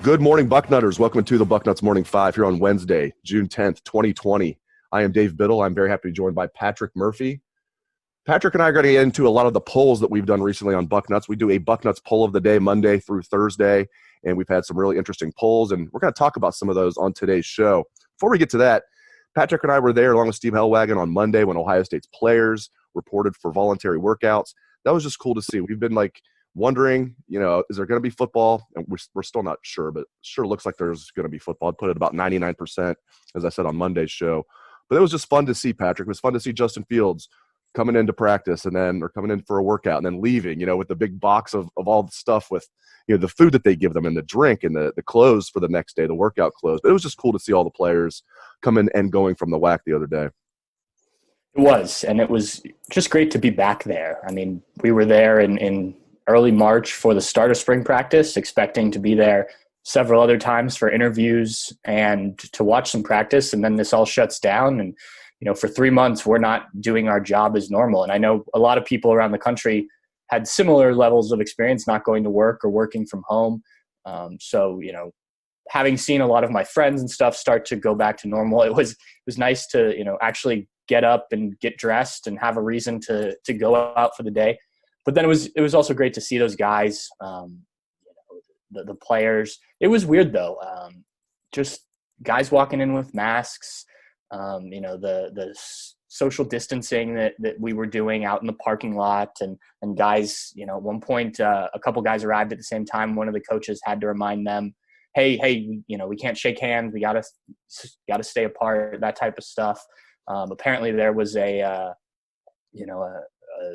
Good morning, Bucknutters. Welcome to the Bucknuts Morning 5 here on Wednesday, June 10th, 2020. I am Dave Biddle. I'm very happy to be joined by Patrick Murphy. Patrick and I are going to get into a lot of the polls that we've done recently on Bucknuts. We do a Bucknuts poll of the day, Monday through Thursday, and we've had some really interesting polls, and we're going to talk about some of those on today's show. Before we get to that, Patrick and I were there along with Steve Hellwagon on Monday when Ohio State's players reported for voluntary workouts. That was just cool to see. We've been wondering, is there going to be football? And we're still not sure, but sure looks like there's going to be football. I'd put it about 99%, as I said on Monday's show. But it was just fun to see, Patrick. It was fun to see Justin Fields coming into practice or coming in for a workout and then leaving, with the big box of all the stuff with, the food that they give them and the drink and the clothes for the next day, the workout clothes. But it was just cool to see all the players coming and going from the WAC the other day. It was, and it was just great to be back there. I mean, we were there in early March for the start of spring practice, expecting to be there several other times for interviews and to watch some practice. And then this all shuts down. And, for 3 months, we're not doing our job as normal. And I know a lot of people around the country had similar levels of experience not going to work or working from home. So, having seen a lot of my friends and stuff start to go back to normal, it was nice to, actually get up and get dressed and have a reason to go out for the day. But then it was also great to see those guys, the players. It was weird though, just guys walking in with masks, the social distancing that we were doing out in the parking lot, and guys, at one point a couple guys arrived at the same time. One of the coaches had to remind them, hey, we can't shake hands. We gotta stay apart. That type of stuff. Apparently there was a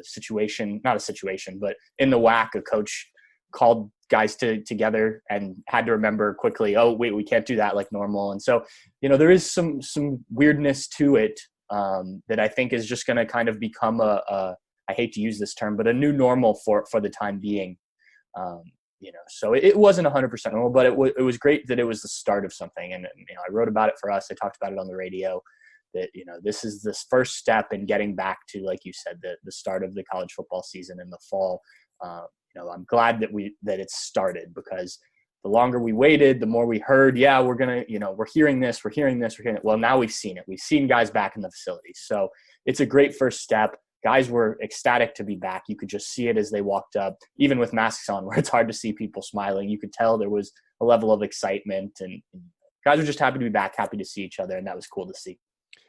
situation, not a situation, but in the WAC, a coach called guys together and had to remember quickly, oh, wait, we can't do that like normal. And so, there is some weirdness to it that I think is just going to kind of become I hate to use this term, but a new normal for the time being. So it wasn't 100% normal, but it was great that it was the start of something. And, I wrote about it for us. I talked about it on the radio. That, this is this first step in getting back to, like you said, the start of the college football season in the fall. I'm glad that it started, because the longer we waited, the more we heard, yeah, we're going to, we're hearing this. Well, now we've seen it. We've seen guys back in the facilities. So it's a great first step. Guys were ecstatic to be back. You could just see it as they walked up, even with masks on, where it's hard to see people smiling. You could tell there was a level of excitement, and guys were just happy to be back, happy to see each other. And that was cool to see.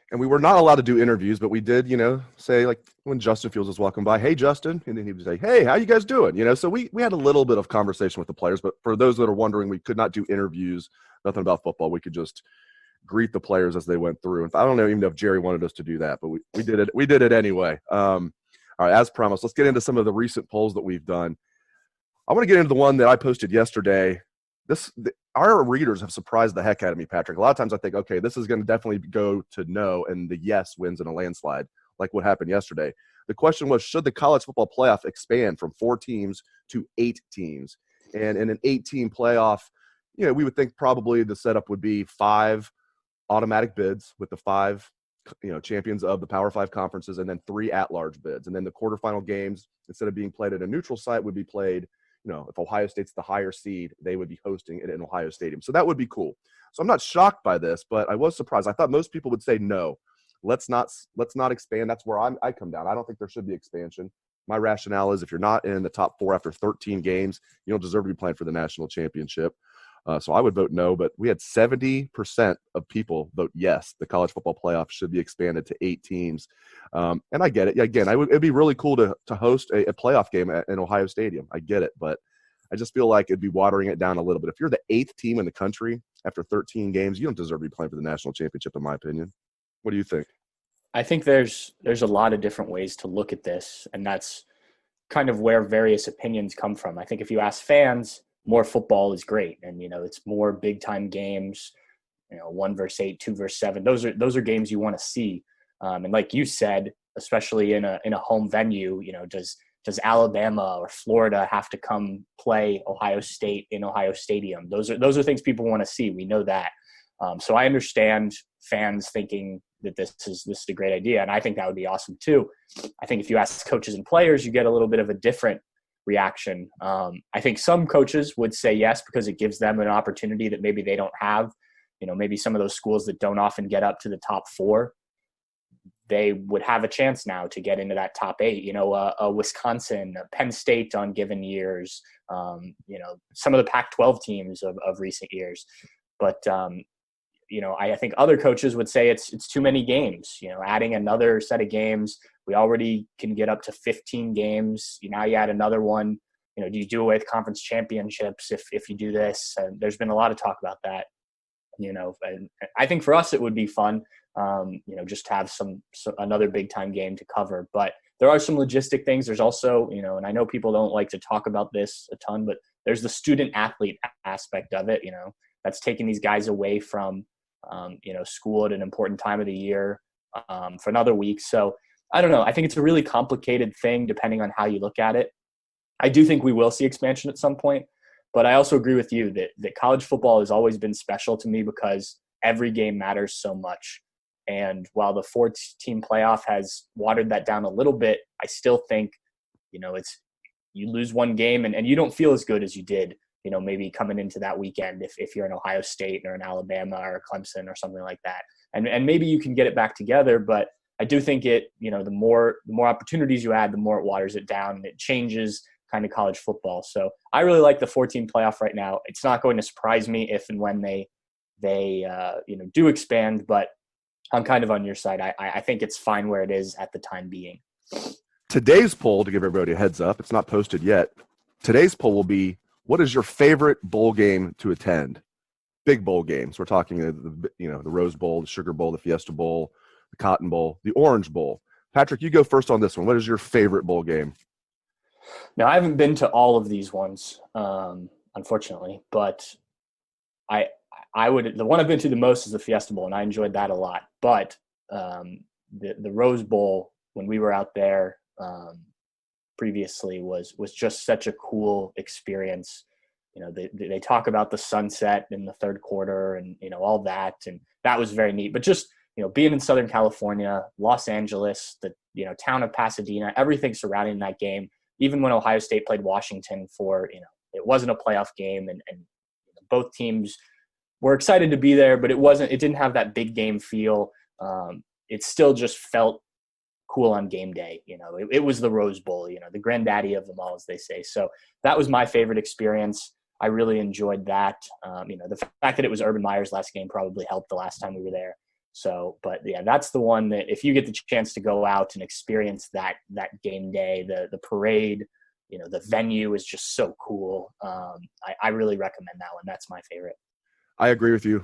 And we were not allowed to do interviews, but we did, say, like when Justin Fields was walking by, hey, Justin, and then he would say, hey, how you guys doing? So we had a little bit of conversation with the players, but for those that are wondering, we could not do interviews, nothing about football. We could just greet the players as they went through. And I don't know even if Jerry wanted us to do that, but we did it. We did it anyway. All right, as promised, let's get into some of the recent polls that we've done. I want to get into the one that I posted yesterday. Our readers have surprised the heck out of me, Patrick. A lot of times I think, okay, this is going to definitely go to no, and the yes wins in a landslide, like what happened yesterday. The question was, should the college football playoff expand from 4 teams to 8 teams? And in an 8-team playoff, we would think probably the setup would be 5 automatic bids with the 5, champions of the Power 5 conferences, and then 3 at-large bids. And then the quarterfinal games, instead of being played at a neutral site, would be played if Ohio State's the higher seed, they would be hosting it in Ohio Stadium. So that would be cool. So I'm not shocked by this, but I was surprised. I thought most people would say no. Let's not expand. That's where I come down. I don't think there should be expansion. My rationale is if you're not in the top 4 after 13 games, you don't deserve to be playing for the national championship. So I would vote no, but we had 70% of people vote yes. The college football playoff should be expanded to 8 teams. And I get it. Again, it'd be really cool to host a playoff game in Ohio Stadium. I get it, but I just feel like it'd be watering it down a little bit. If you're the 8th team in the country after 13 games, you don't deserve to be playing for the national championship, in my opinion. What do you think? I think there's a lot of different ways to look at this, and that's kind of where various opinions come from. I think if you ask fans, more football is great. And, it's more big time games, 1 versus 8, 2 versus 7. Those are games you want to see. And like you said, especially in a home venue, does Alabama or Florida have to come play Ohio State in Ohio Stadium? Those are things people want to see. We know that. So I understand fans thinking that this is a great idea, and I think that would be awesome too. I think if you ask coaches and players, you get a little bit of a different reaction. I think some coaches would say yes because it gives them an opportunity that maybe they don't have. Maybe some of those schools that don't often get up to the top 4, they would have a chance now to get into that top 8. A Wisconsin, a Penn State on given years. Some of the Pac-12 teams of recent years, but. I think other coaches would say it's too many games, adding another set of games. We already can get up to 15 games. Now you add another one, do you do away with conference championships if you do this? And there's been a lot of talk about that, and I think for us, it would be fun, just to have another big time game to cover, but there are some logistic things. There's also, and I know people don't like to talk about this a ton, but there's the student athlete aspect of it, that's taking these guys away from, school at an important time of the year for another week. So I don't know. I think it's a really complicated thing depending on how you look at it. I do think we will see expansion at some point, but I also agree with you that college football has always been special to me because every game matters so much. And while the 4-team playoff has watered that down a little bit, I still think, you lose one game and you don't feel as good as you did, maybe coming into that weekend if you're in Ohio State or in Alabama or Clemson or something like that. And maybe you can get it back together, but I do think the more opportunities you add, the more it waters it down and it changes kind of college football. So I really like the 4-team playoff right now. It's not going to surprise me if and when they do expand, but I'm kind of on your side. I think it's fine where it is at the time being. Today's poll, to give everybody a heads up, it's not posted yet. Today's poll will be, what is your favorite bowl game to attend? Big bowl games. We're talking the Rose Bowl, the Sugar Bowl, the Fiesta Bowl, the Cotton Bowl, the Orange Bowl. Patrick, you go first on this one. What is your favorite bowl game? Now, I haven't been to all of these ones, unfortunately, but the one I've been to the most is the Fiesta Bowl, and I enjoyed that a lot. But the Rose Bowl, when we were out there previously, was just such a cool experience. They talk about the sunset in the third quarter and all that, and that was very neat. But just being in Southern California, Los Angeles, the town of Pasadena, everything surrounding that game. Even when Ohio State played Washington for it wasn't a playoff game, and both teams were excited to be there, but it didn't have that big game feel. It still just felt cool on game day. It was the Rose Bowl, the granddaddy of them all, as they say. So that was my favorite experience. I really enjoyed that. The fact that it was Urban Meyer's last game probably helped the last time we were there. So, but yeah, that's the one that if you get the chance to go out and experience that game day, the parade, the venue is just so cool. I really recommend that one. That's my favorite. I agree with you.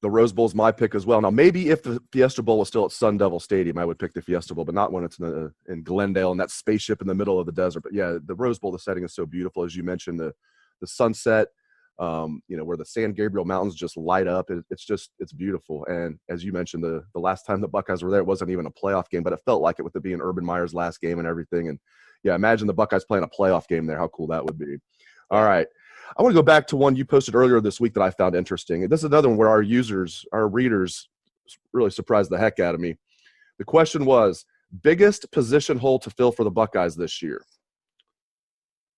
The Rose Bowl is my pick as well. Now, maybe if the Fiesta Bowl was still at Sun Devil Stadium, I would pick the Fiesta Bowl, but not when it's in Glendale and that spaceship in the middle of the desert. But yeah, the Rose Bowl, the setting is so beautiful. As you mentioned, the sunset, where the San Gabriel Mountains just light up. It's beautiful. And as you mentioned, the last time the Buckeyes were there, it wasn't even a playoff game, but it felt like it with it being Urban Meyer's last game and everything. And yeah, imagine the Buckeyes playing a playoff game there. How cool that would be. All right. I want to go back to one you posted earlier this week that I found interesting. And this is another one where our readers really surprised the heck out of me. The question was, biggest position hole to fill for the Buckeyes this year?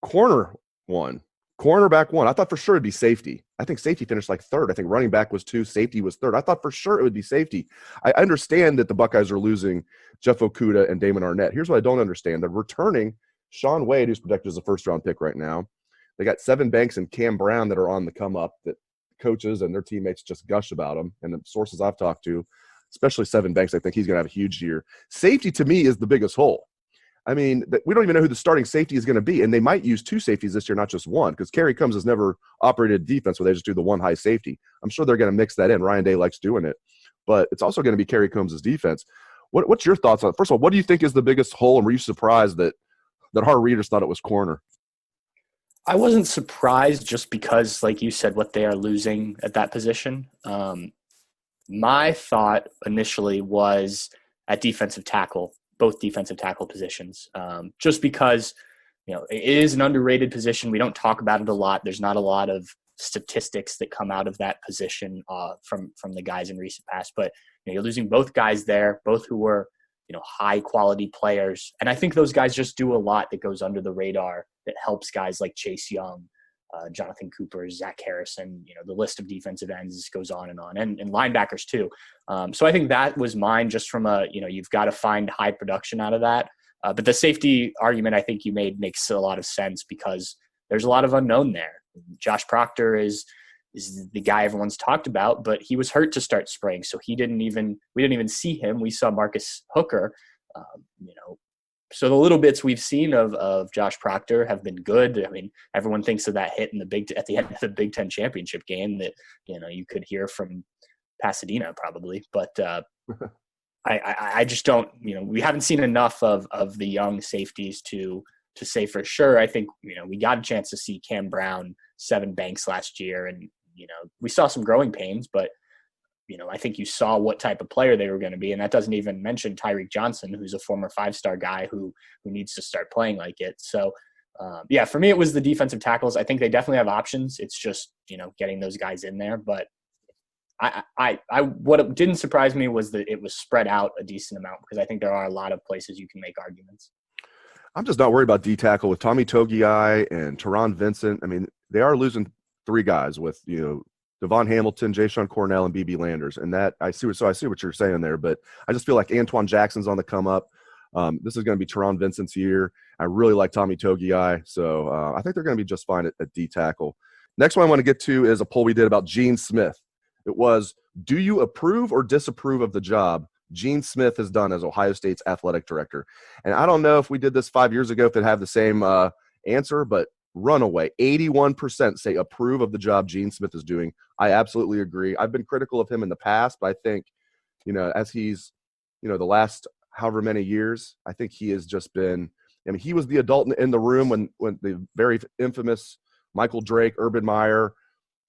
Cornerback one. I thought for sure it'd be safety. I think safety finished like third. I think running back was 2, safety was third. I thought for sure it would be safety. I understand that the Buckeyes are losing Jeff Okudah and Damon Arnett. Here's what I don't understand. They're returning Sean Wade, who's projected as a first-round pick right now. They got Sevyn Banks and Cam Brown that are on the come up that coaches and their teammates just gush about them. And the sources I've talked to, especially Sevyn Banks, I think he's going to have a huge year. Safety to me is the biggest hole. I mean, we don't even know who the starting safety is going to be. And they might use 2 safeties this year, not just one, because Kerry Combs has never operated defense where they just do the one high safety. I'm sure they're going to mix that in. Ryan Day likes doing it. But it's also going to be Kerry Combs' defense. What's your thoughts on it? First of all, what do you think is the biggest hole? And were you surprised that our readers thought it was corner? I wasn't surprised just because, like you said, what they are losing at that position. My thought initially was at defensive tackle, both defensive tackle positions, just because it is an underrated position. We don't talk about it a lot. There's not a lot of statistics that come out of that position from the guys in recent past. But you're losing both guys there, both who were high quality players, and I think those guys just do a lot that goes under the radar that helps guys like Chase Young, Jonathan Cooper, Zach Harrison. The list of defensive ends goes on, and linebackers too. So I think that was mine, just from you've got to find high production out of that. But the safety argument I think you made makes a lot of sense because there's a lot of unknown there. Josh Proctor is the guy everyone's talked about, but he was hurt to start spring, so we didn't even see him. We saw Marcus Hooker. So the little bits we've seen of Josh Proctor have been good. I mean, everyone thinks of that hit at the end of the Big Ten championship game that you could hear from Pasadena probably, but I just don't. We haven't seen enough of the young safeties to say for sure. I think we got a chance to see Cam Brown, Sevyn Banks last year, and we saw some growing pains, but I think you saw what type of player they were going to be, and that doesn't even mention Tyreek Johnson, who's a former 5-star guy who needs to start playing like it. So, for me, it was the defensive tackles. I think they definitely have options. It's just getting those guys in there. But what didn't surprise me was that it was spread out a decent amount, because I think there are a lot of places you can make arguments. I'm just not worried about D tackle with Tommy Togiai and Teron Vincent. I mean, they are losing 3 guys with Devon Hamilton, Jayshon Cornell, and BB Landers, and that I see what you're saying there. But I just feel like Antoine Jackson's on the come up. This is going to be Teron Vincent's year. I really like Tommy Togiai, so I think they're going to be just fine at D tackle. Next one I want to get to is a poll we did about Gene Smith. It was, do you approve or disapprove of the job Gene Smith has done as Ohio State's athletic director? And I don't know if we did this 5 years ago if it had the same answer, but runaway 81% say approve of the job Gene Smith is doing. I absolutely agree. I've been critical of him in the past, but I think as he's the last however many years, I think he has just been, he was the adult in the room when the very infamous Michael Drake, Urban Meyer,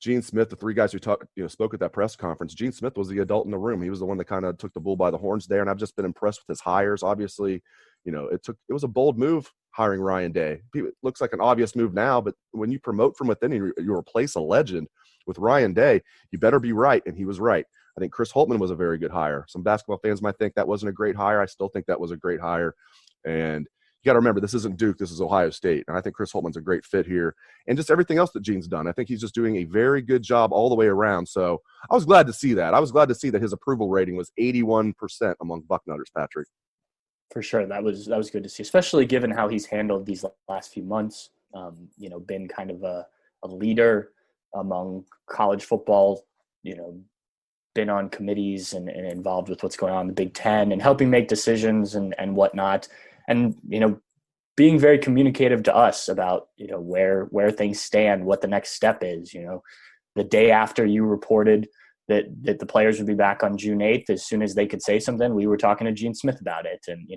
Gene Smith, the 3 guys who spoke at that press conference. Gene Smith was the adult in the room. He was the one that kind of took the bull by the horns there, and I've just been impressed with his hires. Obviously, it was a bold move hiring Ryan Day. It looks like an obvious move now, but when you promote from within and you replace a legend with Ryan Day, you better be right, and he was right. I think Chris Holtmann was a very good hire. Some basketball fans might think that wasn't a great hire. I still think that was a great hire. And you got to remember, this isn't Duke, this is Ohio State. And I think Chris Holtmann's a great fit here. And just everything else that Gene's done, I think he's just doing a very good job all the way around. So I was glad to see that. I was glad to see that his approval rating was 81% among Bucknutters, Patrick. For sure. That was good to see, especially given how he's handled these last few months. Been kind of a leader among college football, been on committees and involved with what's going on in the Big Ten and helping make decisions and whatnot. And, being very communicative to us about, where things stand, what the next step is. The day after you reported that the players would be back on June 8th, as soon as they could say something, we were talking to Gene Smith about it. And,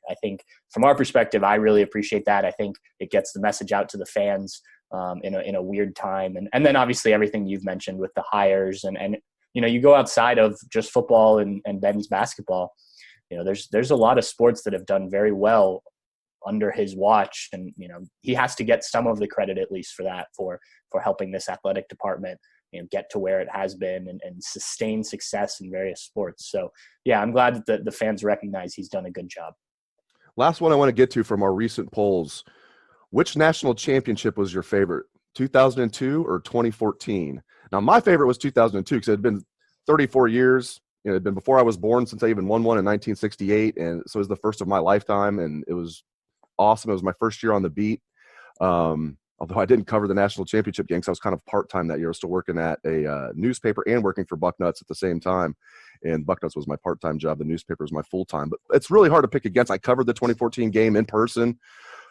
I think from our perspective, I really appreciate that. I think it gets the message out to the fans in a weird time. And then obviously everything you've mentioned with the hires and you go outside of just football and men's basketball, there's a lot of sports that have done very well under his watch. And, he has to get some of the credit, at least for that, for helping this athletic department, get to where it has been and sustain success in various sports. So yeah, I'm glad that the fans recognize he's done a good job. Last one I want to get to from our recent polls. Which national championship was your favorite, 2002 or 2014? Now, my favorite was 2002 because it had been 34 years. It had been before I was born, since I even won one in 1968. And so it was the first of my lifetime, and it was awesome. It was my first year on the beat. Although I didn't cover the national championship game because I was kind of part-time that year. I was still working at a newspaper and working for Bucknuts at the same time. And Bucknuts was my part-time job. The newspaper was my full-time. But it's really hard to pick against. I covered the 2014 game in person.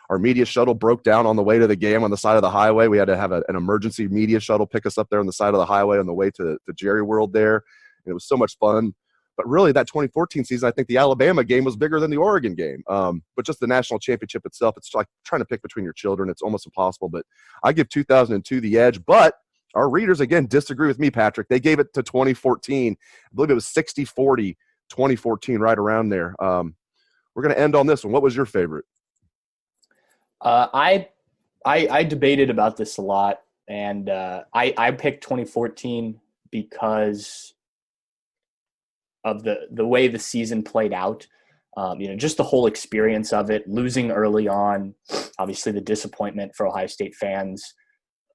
Our media shuttle broke down on the way to the game on the side of the highway. We had to have an emergency media shuttle pick us up there on the side of the highway on the way to Jerry World there. And it was so much fun. But really, that 2014 season, I think the Alabama game was bigger than the Oregon game. But just the national championship itself, it's like trying to pick between your children. It's almost impossible. But I give 2002 the edge. But our readers, again, disagree with me, Patrick. They gave it to 2014. I believe it was 60-40, 2014, right around there. We're going to end on this one. What was your favorite? I debated about this a lot, and I picked 2014 because of the way the season played out. Just the whole experience of it, losing early on, obviously the disappointment for Ohio State fans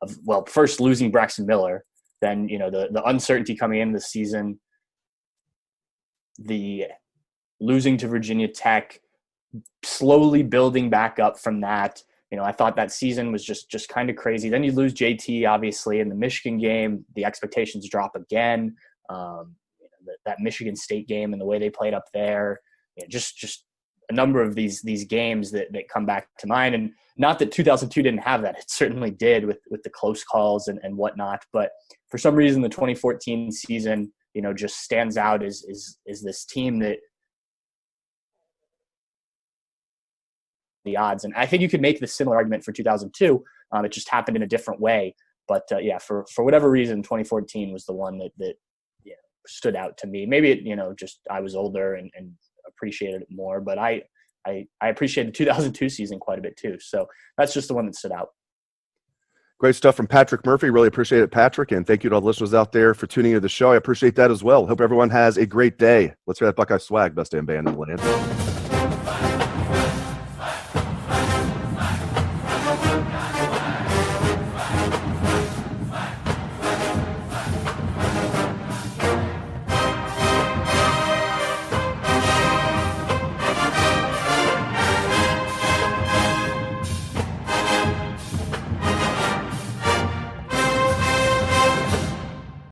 of, well, first losing Braxton Miller, then, the uncertainty coming into the season, the losing to Virginia Tech, slowly building back up from that. I thought that season was just kind of crazy. Then you lose JT, obviously, in the Michigan game. The expectations drop again. That Michigan State game and the way they played up there, just a number of these games that come back to mind. And not that 2002 didn't have that. It certainly did with the close calls and whatnot. But for some reason, the 2014 season, just stands out as this team that the odds. And I think you could make the similar argument for 2002. It just happened in a different way. But for whatever reason, 2014 was the one that stood out to me. Maybe it, just I was older and appreciated it more, but I appreciated the 2002 season quite a bit too. So that's just the one that stood out. Great stuff from Patrick Murphy. Really appreciate it, Patrick. And thank you to all the listeners out there for tuning into the show. I appreciate that as well. Hope everyone has a great day. Let's hear that Buckeye swag, best damn band in the land.